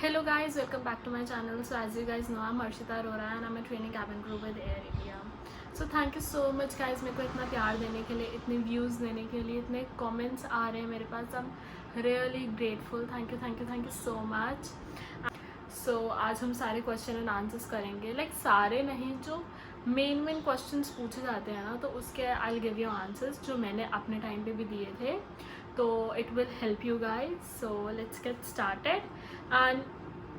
Hello guys, welcome back to my channel. So as you guys know, I'm Harshita Arora and I'm a training cabin crew with Air India. So thank you so much guys मेरे को इतना प्यार देने के लिए, इतने views देने के लिए, इतने कमेंट्स आ रहे हैं मेरे पास. I'm really grateful. Thank you so much. So आज हम सारे क्वेश्चन एंड आंसर्स करेंगे. लाइक सारे नहीं, जो मेन क्वेश्चंस पूछे जाते हैं ना, तो उसके आई गिव यू आंसर्स जो मैंने अपने टाइम पे भी दिए थे. तो it will help you guys. So let's get started and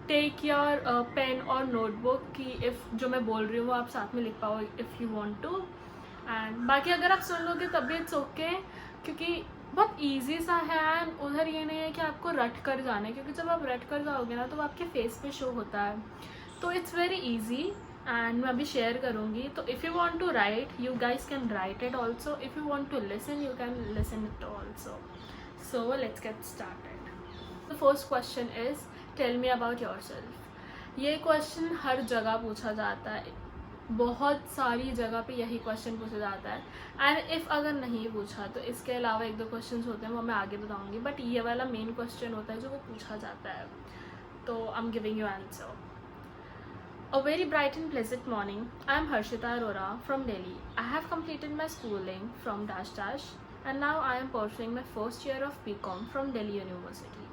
take your pen और नोटबुक कि इफ़ जो मैं बोल रही हूँ वो आप साथ में लिख पाओ if you want to. And बाकी अगर आप सुन लोगे तब भी इट्स ओके, क्योंकि बहुत इजी सा है. एंड उधर ये नहीं है कि आपको रट कर जाना है, क्योंकि जब आप रट कर जाओगे ना तो वो आपके फेस पे शो होता है. तो इट्स वेरी ईजी एंड मैं अभी शेयर करूँगी. तो if you want to write, you guys can write it also. If you want to listen, you can listen it also. So let's get started. The first question is, tell me about yourself. ये question हर जगह पूछा जाता है, बहुत सारी जगह पे यही क्वेश्चन पूछा जाता है. एंड इफ़ अगर नहीं पूछा तो इसके अलावा एक दो क्वेश्चन होते हैं वो मैं आगे बताऊंगी, बट ये वाला मेन क्वेश्चन होता है जो वो पूछा जाता है. तो I am giving you answer. A very bright and pleasant morning. I am Harshita Arora from Delhi. I have completed my schooling from dash and now I am pursuing my first year of BCom from Delhi University.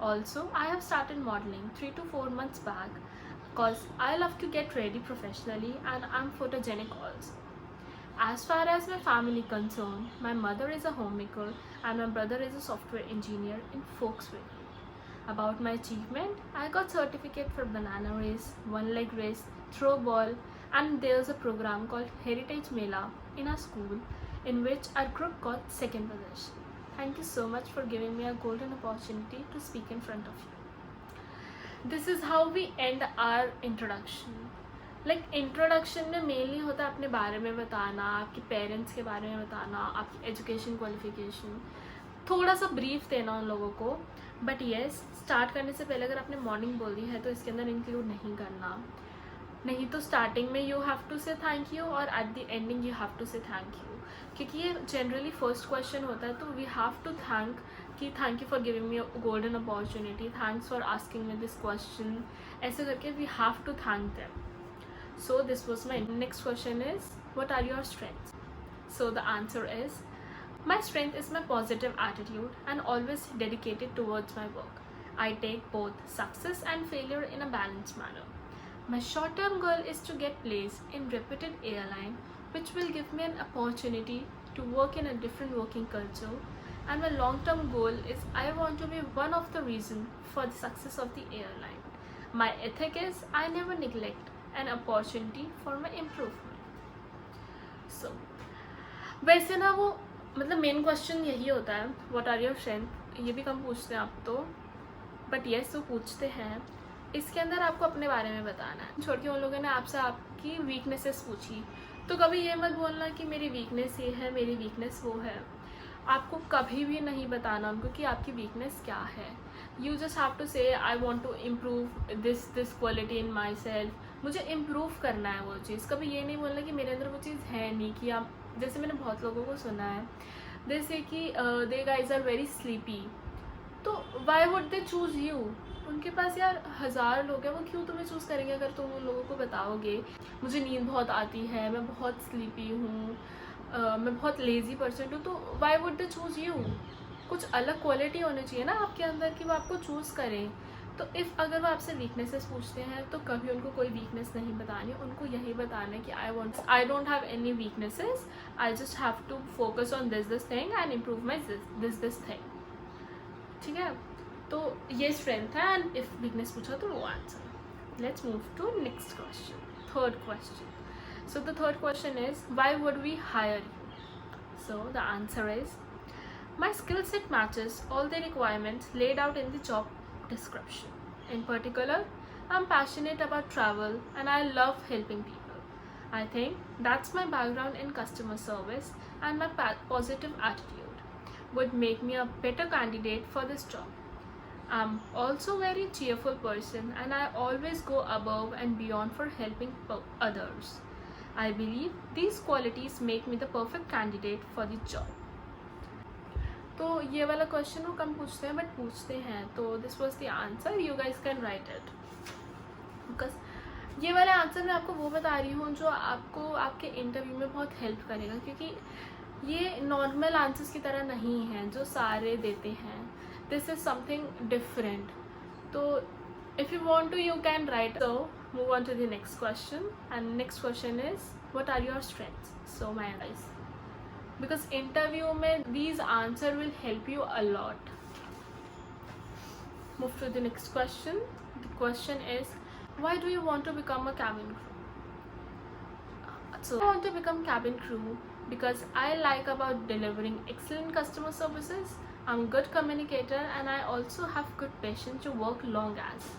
Also, I have started modeling 3 to 4 months back because I love to get ready professionally and I'm photogenic also. As far as my family concerned, my mother is a homemaker and my brother is a software engineer in Folksville. About my achievement, I got certificate for banana race, one leg race, throw ball, and there's a program called Heritage Mela in our school in which our group got second position. Thank you so much for giving me a golden opportunity to speak in front of you. This is how we end our introduction. Like introduction में mainly होता है अपने बारे में बताना, आपके parents के बारे में बताना, आपकी एजुकेशन क्वालिफिकेशन, थोड़ा सा ब्रीफ देना उन लोगों को. बट येस, स्टार्ट करने से पहले अगर आपने मॉर्निंग बोल दी है तो इसके अंदर इंक्लूड नहीं करना. नहीं तो स्टार्टिंग में you have to say thank you और at the ending you have to say thank you, क्योंकि ये जनरली फर्स्ट क्वेश्चन होता है. तो वी हैव टू थैंक कि thank you for giving me a golden opportunity, thanks for asking me this question, ऐसे करके we have to thank them. So this was my next question is, what are your strengths? So the answer is, my strength is my positive attitude and always dedicated towards my work. I take both success and failure in a balanced manner. My short-term goal is to get placed in reputed airline, which will give me an opportunity to work in a different working culture. And my long-term goal is I want to be one of the reasons for the success of the airline. My ethic is I never neglect an opportunity for my improvement. So, वैसे ना वो मतलब main question यही होता है, what are your strength. ये भी कम पूछते हैं आप तो, बट येस वो पूछते हैं. इसके अंदर आपको अपने बारे में बताना है. छोड़ के उन लोगों ने आपसे आपकी वीकनेसेस पूछी, तो कभी ये मत बोलना कि मेरी वीकनेस ये है, मेरी वीकनेस वो है. आपको कभी भी नहीं बताना उनको कि आपकी वीकनेस क्या है. You just have to say I want to improve this quality in myself. मुझे इम्प्रूव करना है वो चीज़. कभी ये नहीं बोलना कि मेरे अंदर वो चीज़ है नहीं. कि आप, जैसे मैंने बहुत लोगों को सुना है जैसे कि दे गाइज आर वेरी स्लीपी, तो why would they choose you. उनके पास यार 1000 लोग हैं, वो क्यों तुम्हें चूज़ करेंगे अगर तुम उन लोगों को बताओगे मुझे नींद बहुत आती है, मैं बहुत स्लीपी हूँ, मैं बहुत लेज़ी पर्सन हूँ. तो why would they choose you. कुछ अलग क्वालिटी होनी चाहिए ना आपके अंदर कि वो आपको चूज़ करें. तो इफ़ अगर वो आपसे वीकनेसेस पूछते हैं तो कभी उनको कोई वीकनेस नहीं बतानी. उनको यही बताना है कि I don't have any weaknesses, I just have to focus on this thing and improve my this thing. ठीक है, तो ये स्ट्रेंथ है. एंड इफ वीकनेस पूछा तो वो answer. Let's move to next question, third question. So the third question is, why would we hire you? So the answer is, my skill set matches all the requirements laid out in the job description. In particular, I'm passionate about travel and I love helping people. I think that's my background in customer service and my positive attitude would make me a better candidate for this job. I'm also a very cheerful person and I always go above and beyond for helping others. I believe these qualities make me the perfect candidate for the job. तो ये वाला question वो कम पूछते हैं but पूछते हैं, तो this was the answer, you guys can write it. Because ये वाला आंसर मैं आपको वो बता रही हूँ जो आपको आपके इंटरव्यू में बहुत हेल्प करेगा, क्योंकि ये नॉर्मल आंसर्स की तरह नहीं है जो सारे देते हैं, दिस इज समथिंग डिफरेंट। तो if you want to you can write. So move on to the next question, and next question is what are your strengths. So my guys, because interview में these answer will help you a lot. Move to the next question. The question is, why do you want to become a cabin crew? So I want to become cabin crew because I like about delivering excellent customer services. I'm a good communicator and I also have good patience to work long as.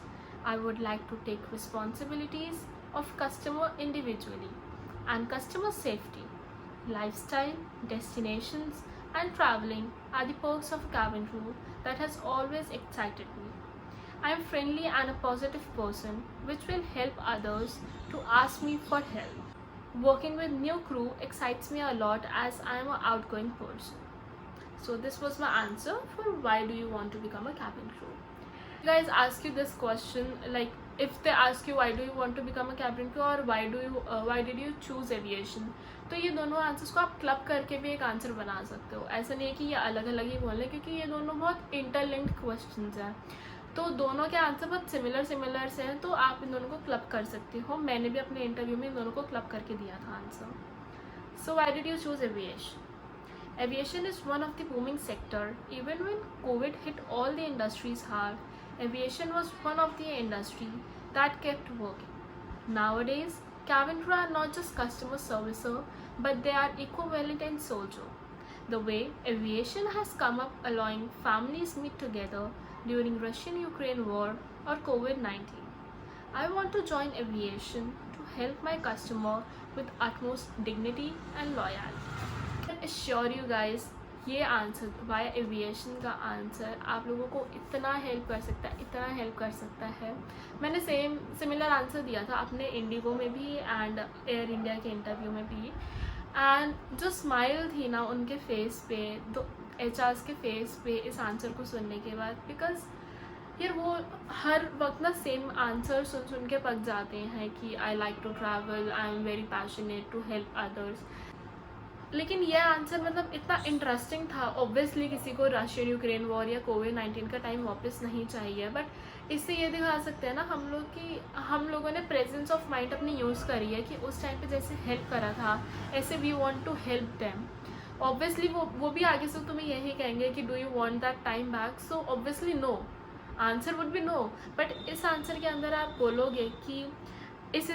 I would like to take responsibilities of customer individually and customer safety. Lifestyle, destinations, and traveling are the perks of a cabin crew that has always excited me. I am friendly and a positive person, which will help others to ask me for help. Working with new crew excites me a lot as I am an outgoing person. So this was my answer for why do you want to become a cabin crew. You guys ask you this question, like if they ask you why do you want to become a cabin crew or why did you choose aviation, तो ये दोनों answers को आप club करके भी एक answer बना सकते हो। ऐसा नहीं है कि ये अलग अलग ही बोल रहे, क्योंकि ये दोनों बहुत इंटरलिंक्ड क्वेश्चंस हैं, तो दोनों के आंसर बहुत सिमिलर से हैं, तो आप इन दोनों को क्लब कर सकते हो। मैंने भी अपने इंटरव्यू में इन दोनों को क्लब करके दिया था answer. So why did you choose aviation? Aviation is one of the booming sector. Even when COVID hit all the industries hard, aviation was one of the industry that kept working. Nowadays, cabin crew are not just customer servicer, but they are equivalent in soldier. The way aviation has come up allowing families meet together during Russian-Ukraine war or COVID-19. I want to join aviation to help my customer with utmost dignity and loyalty. Assure you guys, ये answer Y aviation का answer आप लोगों को इतना help कर सकता है। मैंने सिमिलर आंसर दिया था अपने इंडिगो में भी एंड एयर इंडिया के इंटरव्यू में भी, एंड जो स्माइल थी ना उनके फेस पे, तो एचआर्स के फेस पे इस आंसर को सुनने के बाद, बिकॉज यार वो हर वक्त ना सेम आंसर सुन के पक जाते हैं कि I like to travel, I am very passionate to help others, लेकिन यह आंसर मतलब इतना इंटरेस्टिंग था। ऑब्वियसली किसी को रशियन यूक्रेन वॉर या कोविड-19 का टाइम वापस नहीं चाहिए, बट इससे ये दिखा सकते हैं ना हम लोगों ने प्रेजेंस ऑफ माइंड अपनी यूज़ करी है कि उस टाइम पे जैसे हेल्प करा था ऐसे we want to help them. Obviously वो भी आगे से तुम्हें यही कहेंगे कि do you want that time back, so obviously no, answer would be no. But इस आंसर के अंदर आप बोलोगे कि इस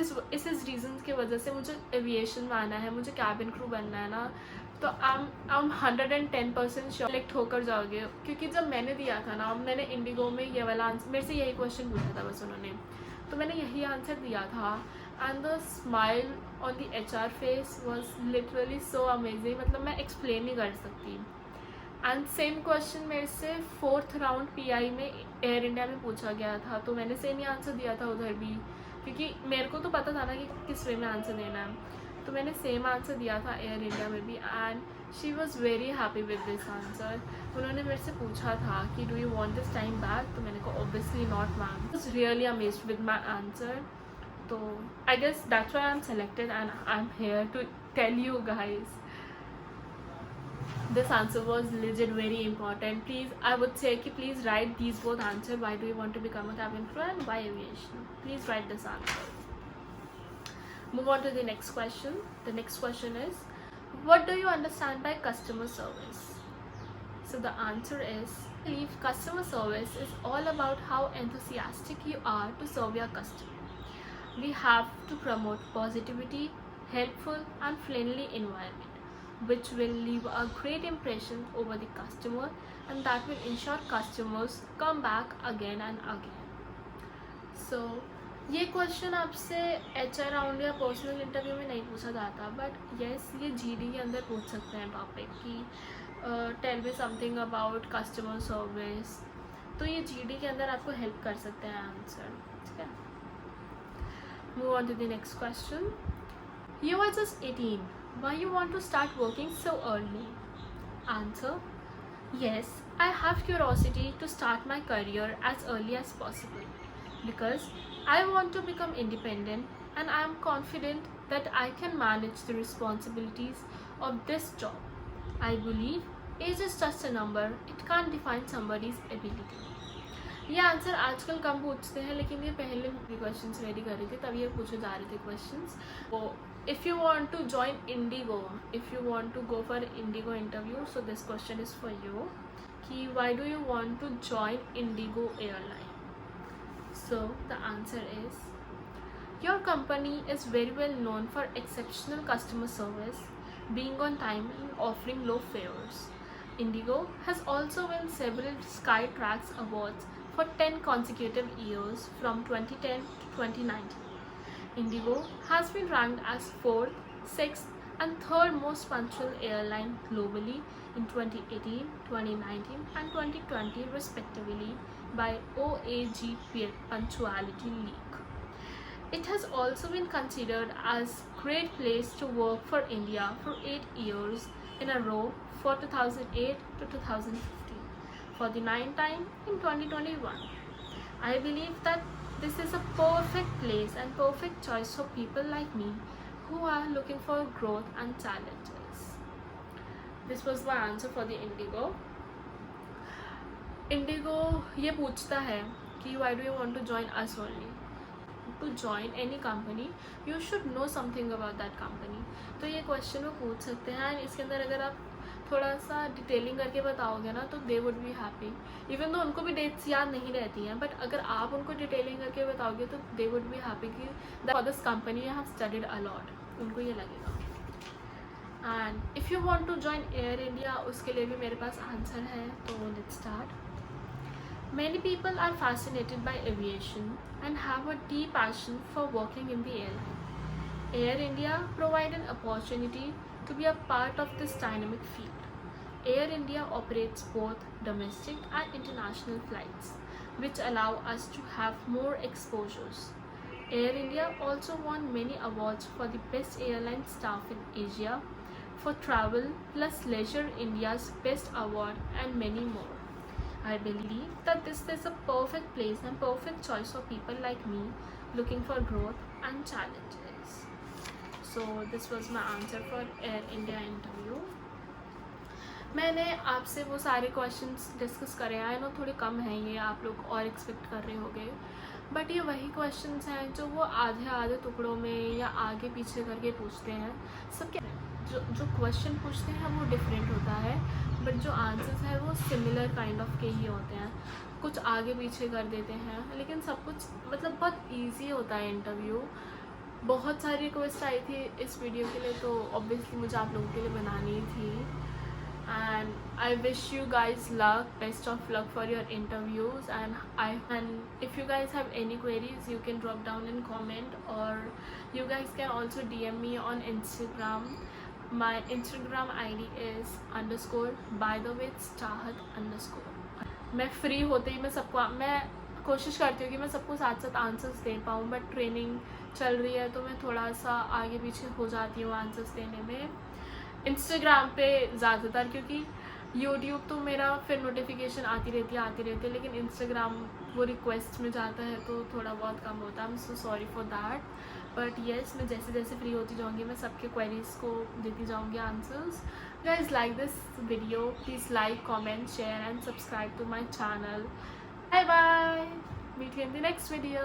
रीज़न की वजह से मुझे एविएशन में आना है, मुझे कैबिन क्रू बनना है ना, तो आई एम 110% सेलेक्ट होकर जाओगे। क्योंकि जब मैंने दिया था ना, मैंने इंडिगो में ये वाला आंसर, मेरे से यही क्वेश्चन पूछा था बस उन्होंने, तो मैंने यही आंसर दिया था and the smile on the HR face was literally so amazing, मतलब मैं एक्सप्लेन नहीं कर सकती। एंड सेम क्वेश्चन मेरे से 4th राउंड PI में एयर इंडिया में पूछा गया था, तो मैंने सेम ही आंसर दिया था उधर भी, क्योंकि मेरे को तो पता था ना कि किस वे में आंसर देना है, तो मैंने सेम आंसर दिया था एयर इंडिया में भी, and she was very happy with this answer. उन्होंने मेरे से पूछा था कि do you want this time back, तो मैंने कहा obviously not ma'am, was really amazed with my answer. तो I guess that's why I am selected and I am here to tell you guys this answer was legit very important. Please, I would say कि please write these both answer, why do you want to become a cabin crew and why aviation. Please write this answer. Move on to the next question. The next question is, what do you understand by customer service? So the answer is, I believe customer service is all about how enthusiastic you are to serve your customer. We have to promote positivity, helpful and friendly environment, which will leave a great impression over the customer and that will ensure customers come back again and again. So ये question आपसे HR round या personal interview में नहीं पूछा जाता, but yes ये GD के अंदर पूछ सकते हैं टॉपिक कि tell me something about customer service, तो ये GD के अंदर आपको हेल्प कर सकते हैं आंसर, ठीक है। Move on to the next question. You are just 18. Why you want to start working so early? Answer: Yes, I have curiosity to start my career as early as possible because I want to become independent and I am confident that I can manage the responsibilities of this job. I believe age is just a number, it can't define somebody's ability. ये answer आजकल कम पूछते हैं, लेकिन ये पहले questions ready कर रही थी तब ये पूछे जा रहे थे क्वेश्चंस. वो if you want to join Indigo, if you want to go for Indigo interview, so this question is for you. कि why do you want to join Indigo airline? So the answer is, your company is very well known for exceptional customer service, being on time and offering low fares. Indigo has also won several Skytrax awards for 10 consecutive years from 2010 to 2019. Indigo has been ranked as 4th, 6th and 3rd most punctual airline globally in 2018, 2019 and 2020 respectively by OAG Punctuality League. It has also been considered as great place to work for India for 8 years in a row for 2008 to 2015 for the 9th time in 2021. I believe that this is a perfect place and perfect choice for people like me who are looking for growth and challenges. This was my answer for the Indigo. Indigo ये पूछता है कि why do you want to join us only? To join any company you should know something about that company. तो ये question वो पूछ सकते हैं एंड इसके अंदर अगर आप थोड़ा सा डिटेलिंग करके बताओगे ना तो they would be happy. Even तो उनको भी डेट्स याद नहीं रहती हैं, बट अगर आप उनको डिटेलिंग करके बताओगे तो दे वुड बी हैप्पी कि for this company I have studied a lot. उनको ये लगेगा. And if you want to join air India, उसके लिए भी मेरे पास आंसर है, तो let's start. Many people are fascinated by aviation and have a deep passion for working in the airline. Air India provides an opportunity to be a part of this dynamic field. Air India operates both domestic and international flights, which allow us to have more exposures. Air India also won many awards for the best airline staff in Asia, for Travel plus Leisure India's Best Award, and many more. I believe that this is a perfect place and perfect choice for people like me looking for growth and challenges. So this was my answer for Air India interview. मैंने आपसे वो सारे questions discuss करे हैं. No थोड़े कम हैं, ये आप लोग और एक्सपेक्ट कर रहे होंगे, बट ये वही क्वेश्चंस हैं जो वो आधे आधे टुकड़ों में या आगे पीछे करके पूछते हैं. सबके जो क्वेश्चन पूछते हैं वो डिफरेंट होता है, बट जो आंसर्स है वो सिमिलर काइंड ऑफ के ही होते हैं. कुछ आगे पीछे कर देते हैं, लेकिन सब कुछ मतलब बहुत इजी होता है इंटरव्यू. बहुत सारी रिक्वेस्ट आई थी इस वीडियो के लिए, तो ऑब्वियसली मुझे आप लोगों के लिए बनानी थी. and I wish you guys luck, best of luck for your interviews. And if you guys have any queries, you can drop down in comment, or you guys can also DM me on Instagram. My Instagram ID is _by_the_way_चाहत_. मैं free होते ही मैं कोशिश करती हूँ कि मैं सबको साथ साथ आंसर्स दे पाऊँ, बट ट्रेनिंग चल रही है तो मैं थोड़ा सा आगे पीछे हो जाती हूँ आंसर्स देने में. इंस्टाग्राम पे ज़्यादातर, क्योंकि यूट्यूब तो मेरा फिर नोटिफिकेशन आती रहती है, लेकिन इंस्टाग्राम वो रिक्वेस्ट में जाता है तो थोड़ा बहुत कम होता है. I am so sorry for that, but yes मैं जैसे जैसे फ्री होती जाऊँगी मैं सबके क्वेरीज को देती जाऊँगी answers. Guys like this video, please like, comment, share and subscribe to my channel. Bye bye, meet you in the next video.